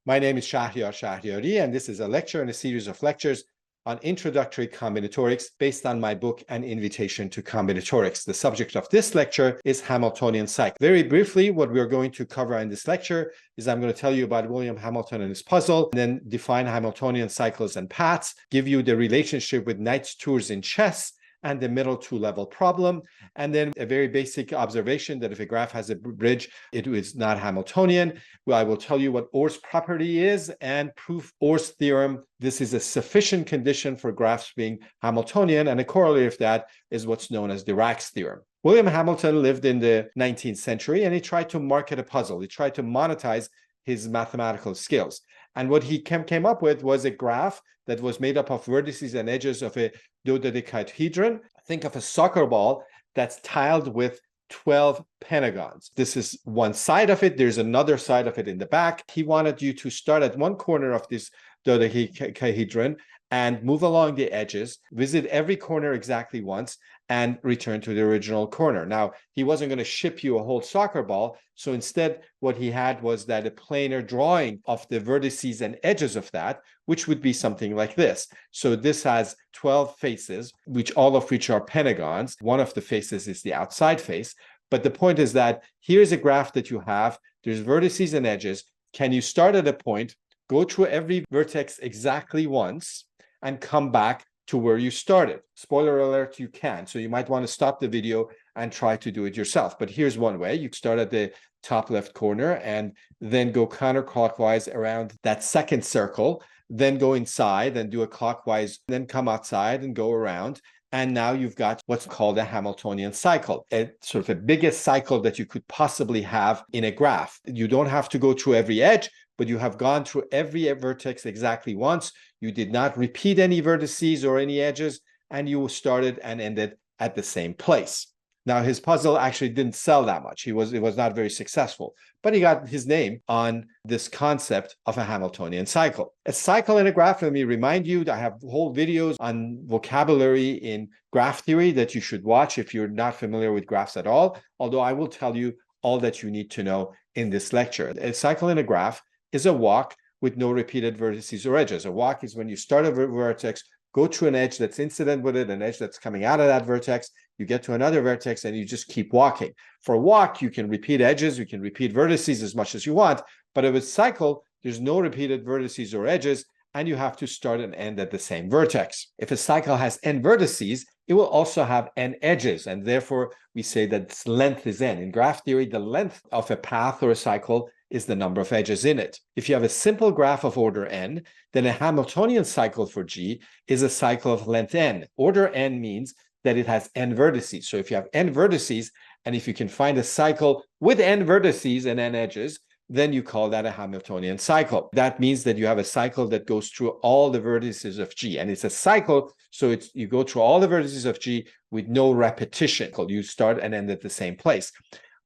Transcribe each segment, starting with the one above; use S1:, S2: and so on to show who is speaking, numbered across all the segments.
S1: My name is Shahriari, and this is a lecture in a series of lectures on introductory combinatorics based on my book, An Invitation to Combinatorics. The subject of this lecture is Hamiltonian cycle. Very briefly, what we're going to cover in this lecture is I'm going to tell you about William Hamilton and his puzzle, and then define Hamiltonian cycles and paths, give you the relationship with knight's tours in chess, and the middle two-level problem, and then a very basic observation that if a graph has a bridge, it is not Hamiltonian. Well, I will tell you what Orr's property is and proof Orr's theorem. This is a sufficient condition for graphs being Hamiltonian, and a corollary of that is what's known as Dirac's theorem. William Hamilton lived in the 19th century, and he tried to market a puzzle. He tried to monetize his mathematical skills. And what he came up with was a graph that was made up of vertices and edges of a dodecahedron. Think of a soccer ball that's tiled with 12 pentagons. This is one side of it. There's another side of it in the back. He wanted you to start at one corner of this dodecahedron and move along the edges, visit every corner exactly once, and return to the original corner. Now, he wasn't going to ship you a whole soccer ball, so instead what he had was that a planar drawing of the vertices and edges of that, which would be something like this. So this has 12 faces, all of which are pentagons. One of the faces is the outside face, but the point is that here's a graph that you have, there's vertices and edges. Can you start at a point, go through every vertex exactly once, and come back to where you started? Spoiler alert, you can. So you might want to stop the video and try to do it yourself. But here's one way. You start at the top left corner and then go counterclockwise around that second circle, then go inside and do a clockwise, then come outside and go around. And now you've got what's called a Hamiltonian cycle, a sort of the biggest cycle that you could possibly have in a graph. You don't have to go through every edge, but you have gone through every vertex exactly once. You did not repeat any vertices or any edges, and you started and ended at the same place. Now, his puzzle actually didn't sell that much. It was not very successful, but he got his name on this concept of a Hamiltonian cycle. A cycle in a graph, let me remind you, I have whole videos on vocabulary in graph theory that you should watch if you're not familiar with graphs at all, although I will tell you all that you need to know in this lecture. A cycle in a graph is a walk with no repeated vertices or edges. A walk is when you start a vertex, go through an edge that's incident with it, an edge that's coming out of that vertex, you get to another vertex, and you just keep walking. For a walk, you can repeat edges, you can repeat vertices as much as you want, but if it's a cycle, there's no repeated vertices or edges, and you have to start and end at the same vertex. If a cycle has n vertices, it will also have n edges, and therefore we say that its length is n. In graph theory, the length of a path or a cycle is the number of edges in it. If you have a simple graph of order n, then a Hamiltonian cycle for G is a cycle of length n. Order n means that it has n vertices. So if you have n vertices, and if you can find a cycle with n vertices and n edges, then you call that a Hamiltonian cycle. That means that you have a cycle that goes through all the vertices of G. And it's a cycle, so you go through all the vertices of G with no repetition. You start and end at the same place.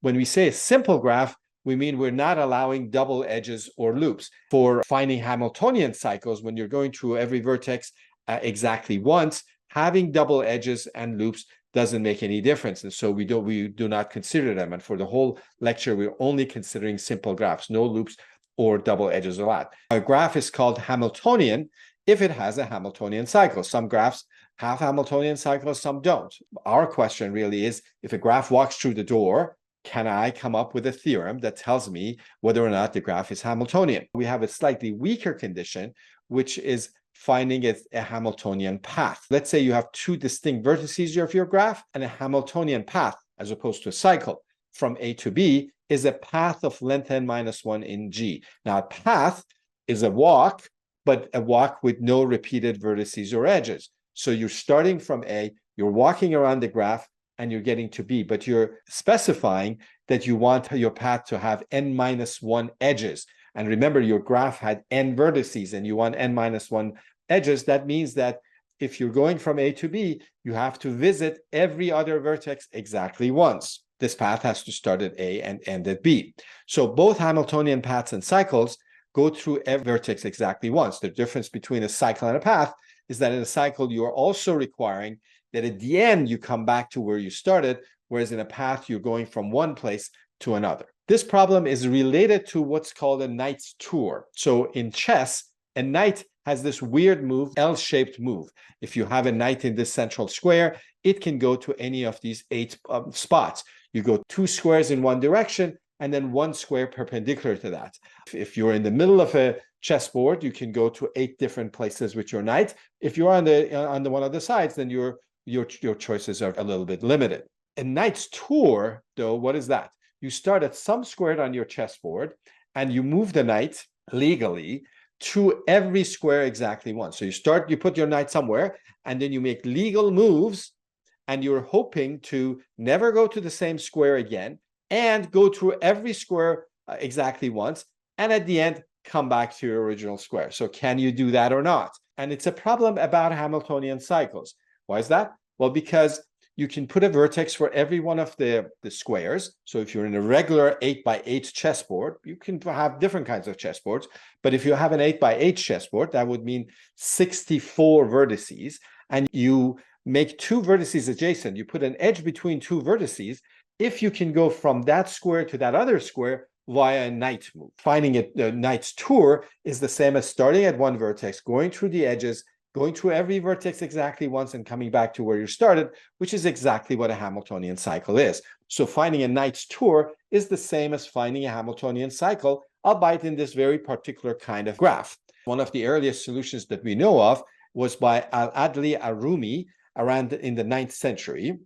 S1: When we say a simple graph, we mean we're not allowing double edges or loops. For finding Hamiltonian cycles, when you're going through every vertex exactly once, having double edges and loops doesn't make any difference. And so we do not consider them. And for the whole lecture, we're only considering simple graphs, no loops or double edges a lot. A graph is called Hamiltonian if it has a Hamiltonian cycle. Some graphs have Hamiltonian cycles, some don't. Our question really is, if a graph walks through the door, can I come up with a theorem that tells me whether or not the graph is Hamiltonian? We have a slightly weaker condition, which is finding a Hamiltonian path. Let's say you have two distinct vertices of your graph, and a Hamiltonian path, as opposed to a cycle, from A to B is a path of length n minus 1 in G. Now, a path is a walk, but a walk with no repeated vertices or edges. So you're starting from A, you're walking around the graph, and you're getting to B, but you're specifying that you want your path to have n minus 1 edges. And remember, your graph had n vertices, and you want n minus 1 edges. That means that if you're going from A to B, you have to visit every other vertex exactly once. This path has to start at A and end at B. So both Hamiltonian paths and cycles go through every vertex exactly once. The difference between a cycle and a path is that in a cycle, you are also requiring that at the end, you come back to where you started, whereas in a path, you're going from one place to another. This problem is related to what's called a knight's tour. So in chess, a knight has this weird move, L-shaped move. If you have a knight in this central square, it can go to any of these 8 spots. You go 2 squares in one direction and then 1 square perpendicular to that. If you're in the middle of a chessboard, you can go to 8 different places with your knight. If you're on the one of the sides, then your choices are a little bit limited. A knight's tour, though, what is that? You start at some square on your chessboard and you move the knight legally to every square exactly once. So you put your knight somewhere and then you make legal moves and you're hoping to never go to the same square again and go through every square exactly once, and at the end come back to your original square. So can you do that or not? And it's a problem about Hamiltonian cycles. Why is that? Well, because you can put a vertex for every one of the squares. So if you're in a regular 8x8 chessboard, you can have different kinds of chessboards. But if you have an 8x8 chessboard, that would mean 64 vertices. And you make 2 vertices adjacent. You put an edge between 2 vertices. If you can go from that square to that other square via a knight move. Finding a knight's tour is the same as starting at one vertex, going through the edges, going through every vertex exactly once and coming back to where you started, which is exactly what a Hamiltonian cycle is. So finding a knight's tour is the same as finding a Hamiltonian cycle, albeit in this very particular kind of graph. One of the earliest solutions that we know of was by Al-Adli Arumi around in the 9th century,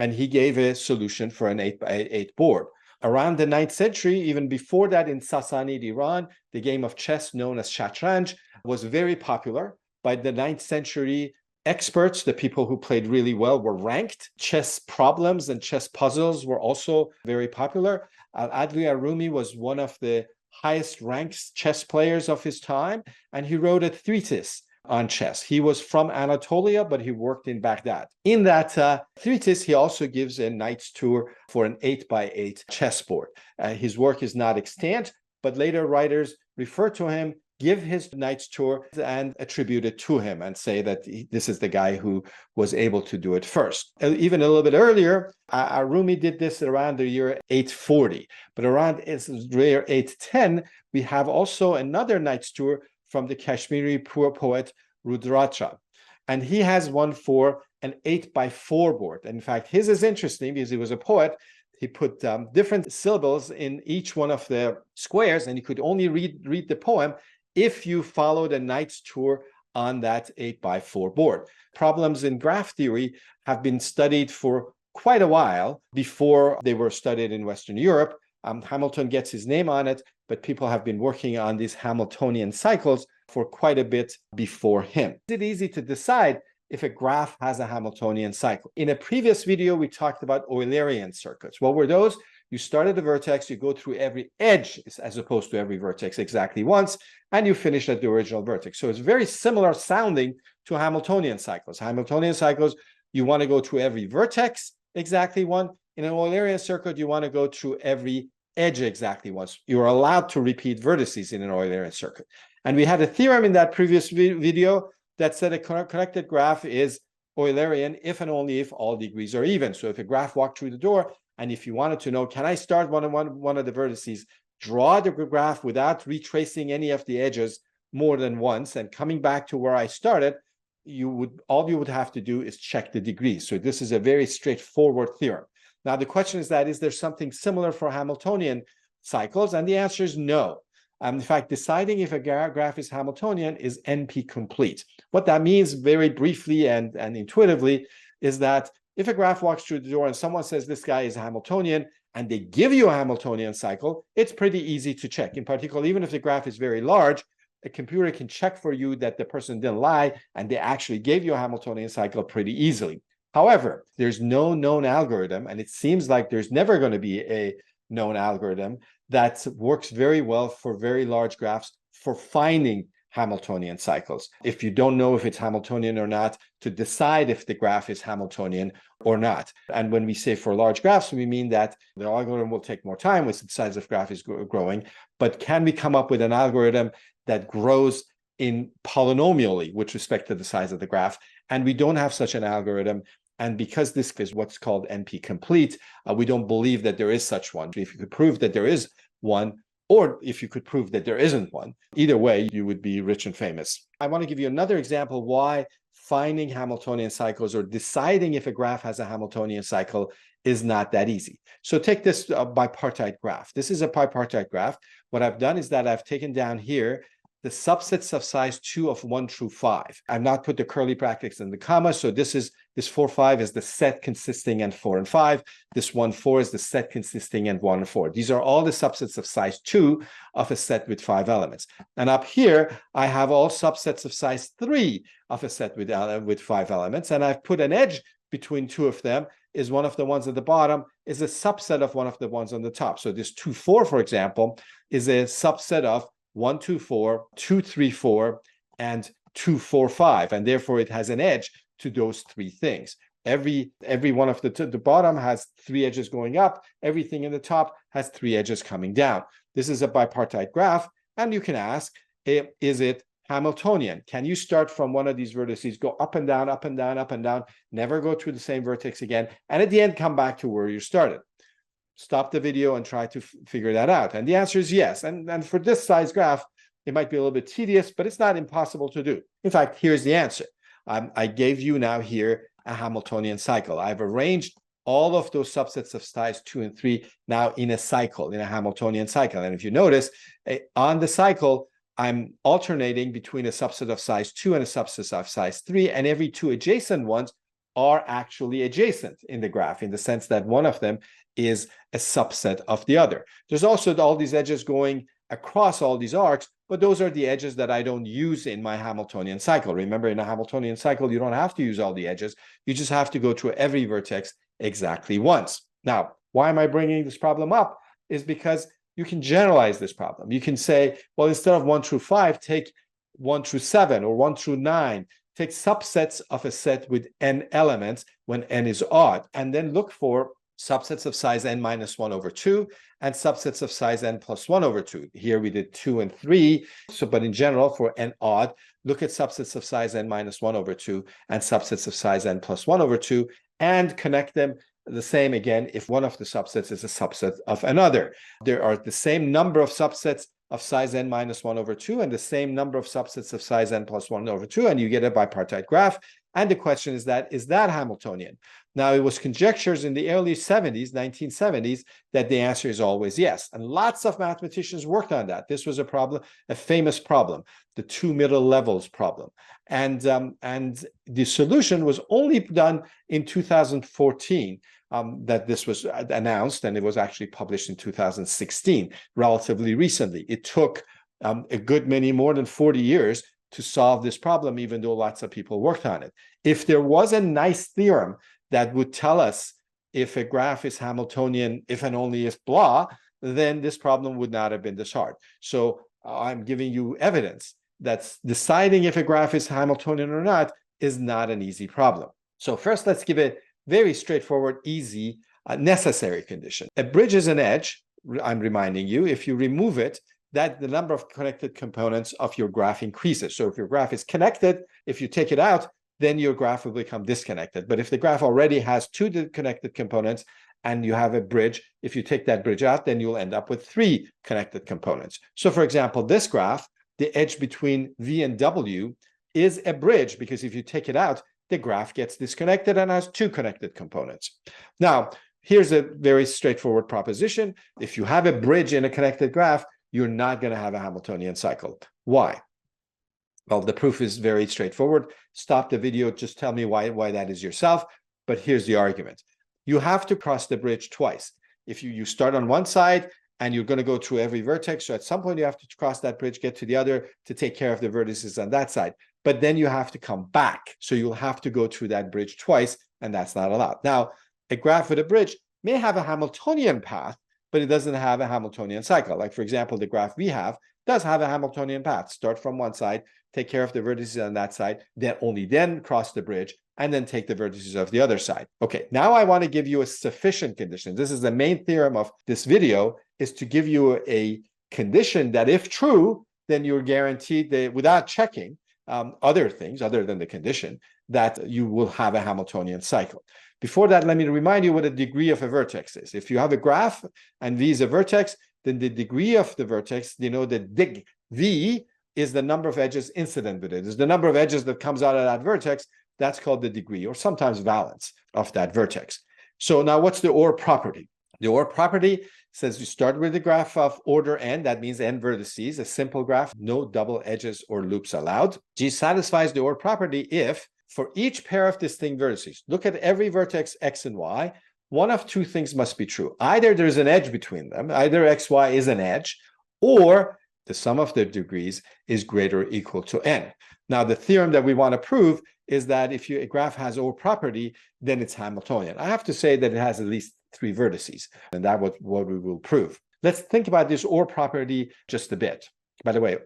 S1: and he gave a solution for an 8x8 board. Around the 9th century, even before that in Sassanid Iran, the game of chess known as Shatranj was very popular. By the 9th century, experts, the people who played really well, were ranked. Chess problems and chess puzzles were also very popular. Al-Adli Arumi was one of the highest ranked chess players of his time, and he wrote a treatise on chess. He was from Anatolia, but he worked in Baghdad. In that treatise, he also gives a knight's tour for an 8x8 chessboard. His work is not extant, but later writers refer to him, give his knight's tour, and attribute it to him and say that this is the guy who was able to do it first. Even a little bit earlier, Arumi did this around the year 840, but around the year 810, we have also another knight's tour from the Kashmiri poet Rudracha. And he has one for an 8x4 board. And in fact, his is interesting because he was a poet. He put different syllables in each one of the squares, and you could only read the poem if you followed a knight's tour on that 8x4 board. Problems in graph theory have been studied for quite a while before they were studied in Western Europe. Hamilton gets his name on it, but people have been working on these Hamiltonian cycles for quite a bit before him. Is it easy to decide if a graph has a Hamiltonian cycle? In a previous video, we talked about Eulerian circuits. What were those? You start at the vertex, you go through every edge as opposed to every vertex exactly once, and you finish at the original vertex. So it's very similar sounding to Hamiltonian cycles. Hamiltonian cycles, you want to go through every vertex exactly one. In an Eulerian circuit, you want to go through every edge exactly once. You're allowed to repeat vertices in an Eulerian circuit. And we had a theorem in that previous video that said a connected graph is Eulerian if and only if all degrees are even. So if a graph walked through the door, and if you wanted to know, can I start one of the vertices, draw the graph without retracing any of the edges more than once and coming back to where I started, all you would have to do is check the degrees. So this is a very straightforward theorem. Now, the question is there something similar for Hamiltonian cycles? And the answer is no. In fact, deciding if a graph is Hamiltonian is NP complete. What that means very briefly and intuitively is that if a graph walks through the door and someone says this guy is Hamiltonian and they give you a Hamiltonian cycle, it's pretty easy to check. In particular, even if the graph is very large, a computer can check for you that the person didn't lie and they actually gave you a Hamiltonian cycle pretty easily. However, there's no known algorithm, and it seems like there's never going to be a known algorithm that works very well for very large graphs for finding Hamiltonian cycles. If you don't know if it's Hamiltonian or not, to decide if the graph is Hamiltonian or not. And when we say for large graphs, we mean that the algorithm will take more time as the size of graph is growing. But can we come up with an algorithm that grows in polynomially with respect to the size of the graph? And we don't have such an algorithm And because this is what's called NP complete, we don't believe that there is such one. If you could prove that there is one, or if you could prove that there isn't one, either way, you would be rich and famous. I want to give you another example why finding Hamiltonian cycles or deciding if a graph has a Hamiltonian cycle is not that easy. So take this bipartite graph. This is a bipartite graph. What I've done is that I've taken down here the subsets of size 2 of 1 through 5. I've not put the curly brackets and the comma. So this 4, 5 is the set consisting and 4 and 5. This 1, 4 is the set consisting and 1 and 4. These are all the subsets of size 2 of a set with 5 elements. And up here, I have all subsets of size 3 of a set with 5 elements. And I've put an edge between two of them. Is one of the ones at the bottom is a subset of one of the ones on the top. So this 2, 4, for example, is a subset of 1, 2, 4, 2, 3, 4, and 2, 4, 5. And therefore, it has an edge to those three things. Every one of the bottom has 3 edges going up. Everything in the top has 3 edges coming down. This is a bipartite graph. And you can ask, is it Hamiltonian? Can you start from one of these vertices, go up and down, up and down, up and down, never go through the same vertex again, and at the end come back to where you started? Stop the video and try to figure that out. And the answer is yes. And for this size graph, it might be a little bit tedious, but it's not impossible to do. In fact, here's the answer. I gave you now here a Hamiltonian cycle. I've arranged all of those subsets of size 2 and 3 now in a cycle, in a Hamiltonian cycle. And if you notice, on the cycle, I'm alternating between a subset of size 2 and a subset of size 3, and every 2 adjacent ones are actually adjacent in the graph, in the sense that one of them is a subset of the other. There's also all these edges going across all these arcs, but those are the edges that I don't use in my Hamiltonian cycle. Remember, in a Hamiltonian cycle, you don't have to use all the edges. You just have to go through every vertex exactly once. Now, why am I bringing this problem up? Is because you can generalize this problem. You can say, well, instead of 1 through 5, take 1 through 7 or 1 through 9. Take subsets of a set with n elements when n is odd, and then look for subsets of size n minus 1 over 2 and subsets of size n plus 1 over 2. Here we did 2 and 3. But in general, for n odd, look at subsets of size n minus 1 over 2 and subsets of size n plus 1 over 2 and connect them the same again if one of the subsets is a subset of another. There are the same number of subsets of size n minus 1 over 2 and the same number of subsets of size n plus 1 over 2, and you get a bipartite graph. And the question is that Hamiltonian? Now, it was conjectures in the early 1970s, that the answer is always yes. And lots of mathematicians worked on that. This was a problem, a famous problem, the 2 middle levels problem. And the solution was only done in 2014, that this was announced, and it was actually published in 2016, relatively recently. It took a good many, more than 40 years to solve this problem, even though lots of people worked on it. If there was a nice theorem that would tell us if a graph is Hamiltonian, if and only if blah, then this problem would not have been this hard. So I'm giving you evidence that deciding if a graph is Hamiltonian or not is not an easy problem. So first, let's give a very straightforward, easy, necessary condition. A bridge is an edge, I'm reminding you. If you remove it, that the number of connected components of your graph increases. So if your graph is connected, if you take it out, then your graph will become disconnected. But if the graph already has 2 connected components and you have a bridge, if you take that bridge out, then you'll end up with 3 connected components. So for example, this graph, the edge between V and W is a bridge, because if you take it out, the graph gets disconnected and has 2 connected components. Now, here's a very straightforward proposition. If you have a bridge in a connected graph, you're not going to have a Hamiltonian cycle. Why? Well, the proof is very straightforward. Stop the video, just tell me why that is yourself. But here's the argument. You have to cross the bridge twice. If you start on one side and you're going to go through every vertex, so at some point you have to cross that bridge, get to the other to take care of the vertices on that side. But then you have to come back. So you'll have to go through that bridge twice, and that's not allowed. Now, a graph with a bridge may have a Hamiltonian path, but it doesn't have a Hamiltonian cycle. Like, for example, the graph we have does have a Hamiltonian path. Start from one side, take care of the vertices on that side, then cross the bridge, and then take the vertices of the other side. Okay, now I want to give you a sufficient condition. This is the main theorem of this video, is to give you a condition that if true, then you're guaranteed that without checking other things other than the condition, that you will have a Hamiltonian cycle. Before that, let me remind you what the degree of a vertex is. If you have a graph and V is a vertex, then the degree of the vertex, that dig V is the number of edges incident with it. It's the number of edges that comes out of that vertex. That's called the degree, or sometimes valence of that vertex. So now what's the OR property? The OR property says you start with a graph of order n, that means n vertices, a simple graph, no double edges or loops allowed. G satisfies the OR property if, for each pair of distinct vertices, look at every vertex x and y, one of two things must be true. Either there's an edge between them, either xy is an edge, or the sum of their degrees is greater or equal to n. Now, the theorem that we want to prove is that if a graph has OR property, then it's Hamiltonian. I have to say that it has at least 3 vertices, and that's what we will prove. Let's think about this OR property just a bit. By the way,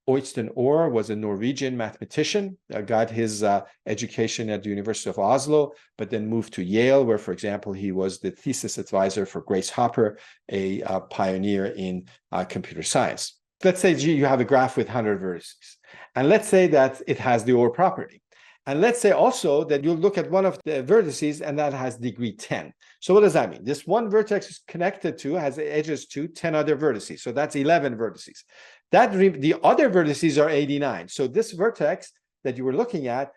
S1: Øystein Ore was a Norwegian mathematician, got his education at the University of Oslo, but then moved to Yale, where, for example, he was the thesis advisor for Grace Hopper, a pioneer in computer science. Let's say you have a graph with 100 vertices, and let's say that it has the OR property. And let's say also that you look at one of the vertices and that has degree 10. So what does that mean? This one vertex is connected to, has edges to 10 other vertices. So that's 11 vertices. The other vertices are 89. So this vertex that you were looking at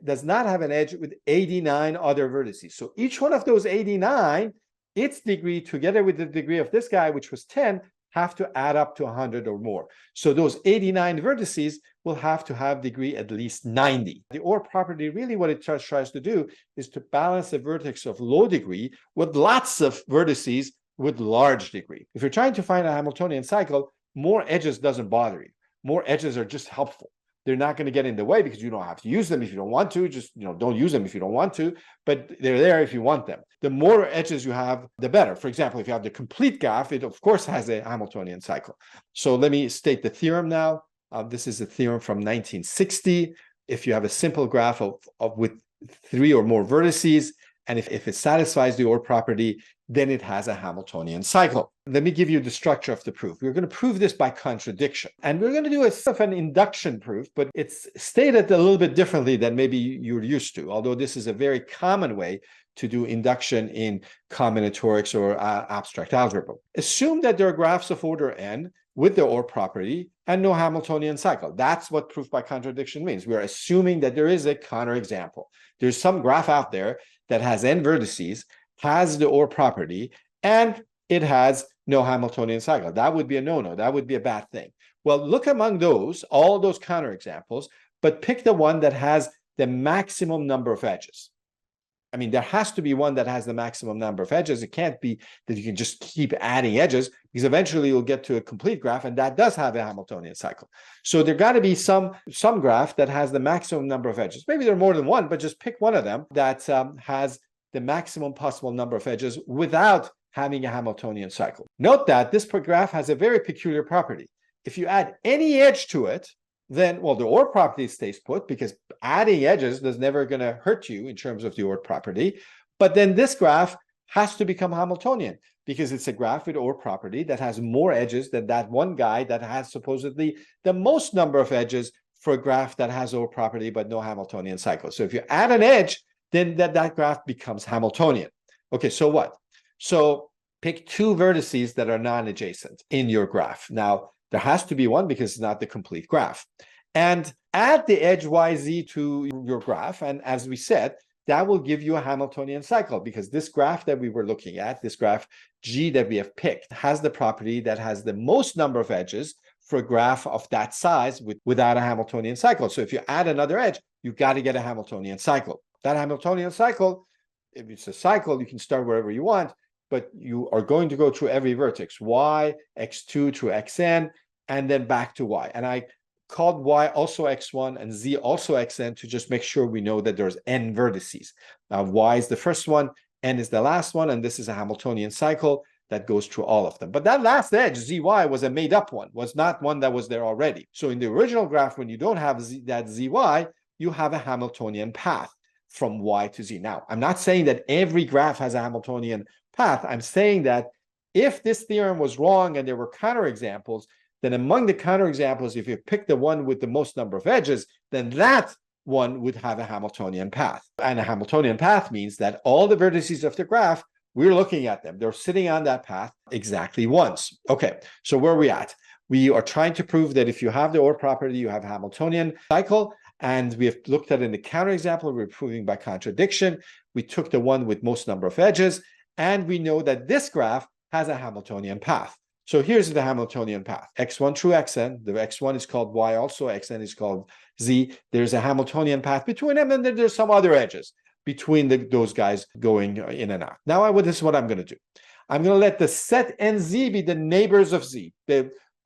S1: does not have an edge with 89 other vertices. So each one of those 89, its degree together with the degree of this guy, which was 10, have to add up to 100 or more. So those 89 vertices will have to have degree at least 90. The OR property, really what it tries to do is to balance a vertex of low degree with lots of vertices with large degree. If you're trying to find a Hamiltonian cycle, more edges doesn't bother you. More edges are just helpful. They're not going to get in the way because you don't have to use them if you don't want to. Just, don't use them if you don't want to, but they're there if you want them. The more edges you have, the better. For example, if you have the complete graph, it of course has a Hamiltonian cycle. So let me state the theorem now. This is a theorem from 1960. If you have a simple graph with 3 or more vertices, and if it satisfies the OR property, then it has a Hamiltonian cycle. Let me give you the structure of the proof. We're going to prove this by contradiction. And we're going to do a sort of an induction proof, but it's stated a little bit differently than maybe you're used to, although this is a very common way to do induction in combinatorics or abstract algebra. Assume that there are graphs of order n with the OR property and no Hamiltonian cycle. That's what proof by contradiction means. We're assuming that there is a counterexample. There's some graph out there that has n vertices, has the OR property, and it has no Hamiltonian cycle. That would be a no-no. That would be a bad thing. Well, look among those, all those counterexamples, but pick the one that has the maximum number of edges. I mean, there has to be one that has the maximum number of edges. It can't be that you can just keep adding edges, because eventually you'll get to a complete graph, and that does have a Hamiltonian cycle. So there got to be some graph that has the maximum number of edges. Maybe there are more than one, but just pick one of them that has the maximum possible number of edges without having a Hamiltonian cycle. Note that this graph has a very peculiar property. If you add any edge to it, then, well, the OR property stays put, because adding edges is never going to hurt you in terms of the OR property. But then this graph has to become Hamiltonian, because it's a graph with OR property that has more edges than that one guy that has supposedly the most number of edges for a graph that has OR property but no Hamiltonian cycle. So if you add an edge, then that graph becomes Hamiltonian. Okay, so what? So pick 2 vertices that are non-adjacent in your graph. Now, there has to be one because it's not the complete graph. And add the edge yz to your graph. And as we said, that will give you a Hamiltonian cycle, because this graph that we were looking at, this graph G that we have picked, has the property that has the most number of edges for a graph of that size without a Hamiltonian cycle. So if you add another edge, you've got to get a Hamiltonian cycle. That Hamiltonian cycle, if it's a cycle, you can start wherever you want, but you are going to go through every vertex, y, x2 through xn, and then back to y. And I called y also x1 and z also xn to just make sure we know that there's n vertices. Now, y is the first one, n is the last one, and this is a Hamiltonian cycle that goes through all of them. But that last edge, zy, was a made-up one, was not one that was there already. So in the original graph, when you don't have that zy, you have a Hamiltonian path from y to z. Now, I'm not saying that every graph has a Hamiltonian path. I'm saying that if this theorem was wrong and there were counterexamples, then among the counterexamples, if you pick the one with the most number of edges, then that one would have a Hamiltonian path. And a Hamiltonian path means that all the vertices of the graph, we're looking at them. They're sitting on that path exactly once. Okay, so where are we at? We are trying to prove that if you have the OR property, you have a Hamiltonian cycle. And we have looked at in the counterexample, we're proving by contradiction. We took the one with most number of edges, and we know that this graph has a Hamiltonian path. So here's the Hamiltonian path, x1 through xn. The x1 is called y also, xn is called z. There's a Hamiltonian path between them, and then there's some other edges between those guys going in and out. Now, this is what I'm going to do. I'm going to let the set nz be the neighbors of z,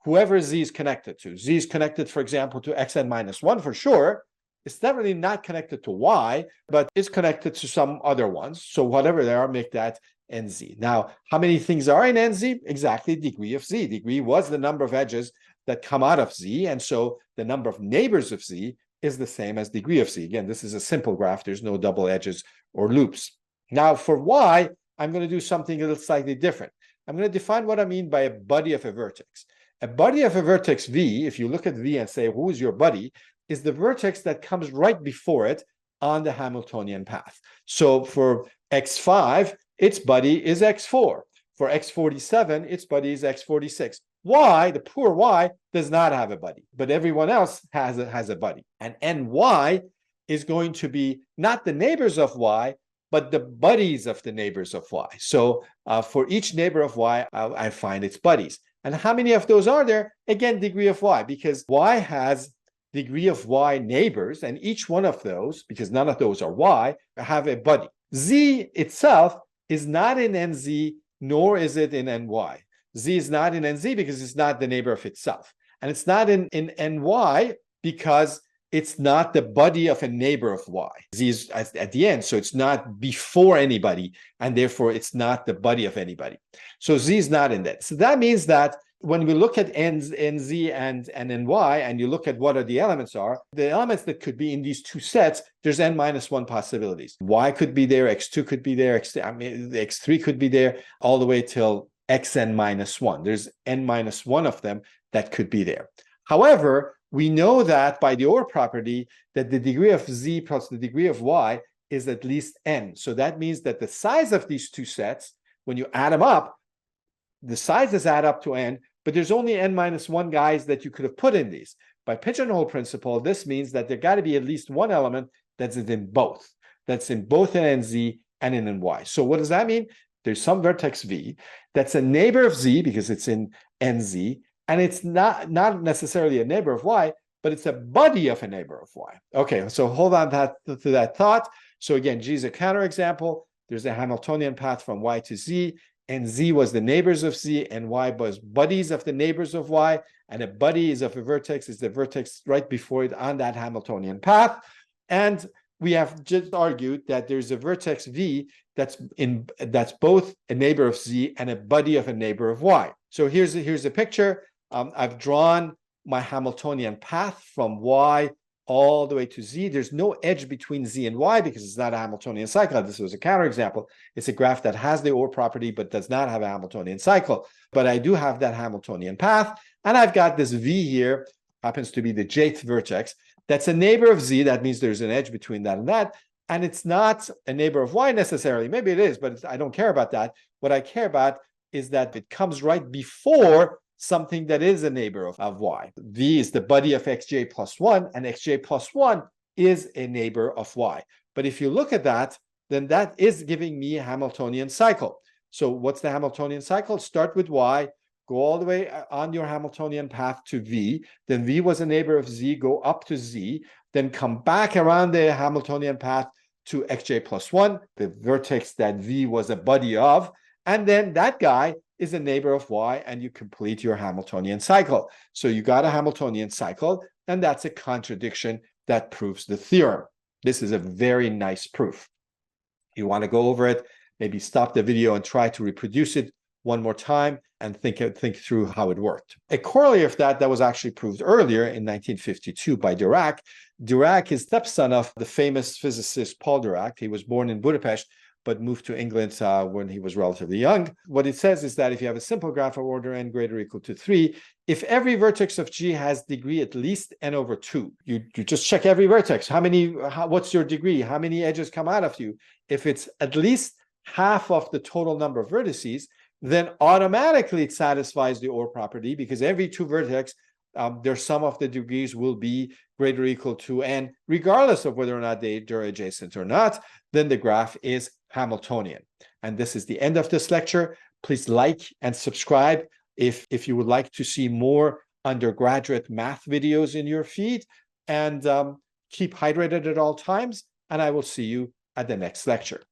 S1: whoever z is connected to. Z is connected, for example, to xn minus 1 for sure. It's definitely not connected to y, but it's connected to some other ones. So whatever they are, make that nz. Now, how many things are in nz? Exactly degree of z. Degree was the number of edges that come out of z, and so the number of neighbors of z is the same as degree of z. Again, this is a simple graph. There's no double edges or loops. Now, for y, I'm going to do something a little slightly different. I'm going to define what I mean by a buddy of a vertex. A buddy of a vertex v, if you look at v and say, who is your buddy, is the vertex that comes right before it on the Hamiltonian path. So for x5, its buddy is x4. For x47, its buddy is x46. Y, the poor y, does not have a buddy, but everyone else has a buddy. And ny is going to be not the neighbors of y, but the buddies of the neighbors of y. So for each neighbor of y, I find its buddies. And how many of those are there? Again, degree of y, because y has degree of y neighbors, and each one of those, because none of those are y, have a buddy. Z itself is not in nz, nor is it in ny. Z is not in nz because it's not the neighbor of itself. And it's not in ny because it's not the buddy of a neighbor of y. Z is at the end, so it's not before anybody, and therefore it's not the buddy of anybody. So Z is not in that. So that means that when we look at nz and ny, and you look at what are the elements that could be in these two sets, there's n minus 1 possibilities. Y could be there, x2 could be there, x3 could be there, all the way till xn minus 1. There's n minus 1 of them that could be there. However, we know that by the OR property that the degree of z plus the degree of y is at least n. So that means that the size of these two sets, when you add them up, the sizes add up to n, but there's only n minus 1 guys that you could have put in these. By pigeonhole principle, this means that there got to be at least one element that's in both. That's in both in nz and in ny. So what does that mean? There's some vertex v that's a neighbor of z because it's in nz, and it's not necessarily a neighbor of y, but it's a buddy of a neighbor of y. Okay, so hold on to that thought. So again, G is a counterexample. There's a Hamiltonian path from y to z, and z was the neighbors of z, and y was buddies of the neighbors of y, and a buddy is of a vertex is the vertex right before it on that Hamiltonian path. And we have just argued that there's a vertex v that's both a neighbor of z and a buddy of a neighbor of y. So here's a picture. I've drawn my Hamiltonian path from y all the way to z. There's no edge between z and y because it's not a Hamiltonian cycle. This was a counterexample. It's a graph that has the OR property but does not have a Hamiltonian cycle. But I do have that Hamiltonian path, and I've got this v here, happens to be the jth vertex. That's a neighbor of z. That means there's an edge between that and that. And it's not a neighbor of y necessarily. Maybe it is, but I don't care about that. What I care about is that it comes right before something that is a neighbor of y. V is the buddy of xj plus 1, and xj plus 1 is a neighbor of y. But if you look at that, then that is giving me a Hamiltonian cycle. So what's the Hamiltonian cycle? Start with y, go all the way on your Hamiltonian path to v, then v was a neighbor of z, go up to z, then come back around the Hamiltonian path to xj plus 1, the vertex that v was a buddy of, and then that guy is a neighbor of y, and you complete your Hamiltonian cycle. So you got a Hamiltonian cycle, and that's a contradiction that proves the theorem. This is a very nice proof. You want to go over it, maybe stop the video and try to reproduce it one more time and think through how it worked. A corollary of that was actually proved earlier in 1952 by Dirac. Dirac is stepson of the famous physicist Paul Dirac. He was born in Budapest, but moved to England when he was relatively young. What it says is that if you have a simple graph of order n greater or equal to 3, if every vertex of G has degree at least n over 2, you just check every vertex. What's your degree? How many edges come out of you? If it's at least half of the total number of vertices, then automatically it satisfies the OR property, because every two vertex, their sum of the degrees will be greater or equal to n, regardless of whether or not they're adjacent or not. Then the graph is Hamiltonian. And this is the end of this lecture. Please like and subscribe if you would like to see more undergraduate math videos in your feed. And keep hydrated at all times. And I will see you at the next lecture.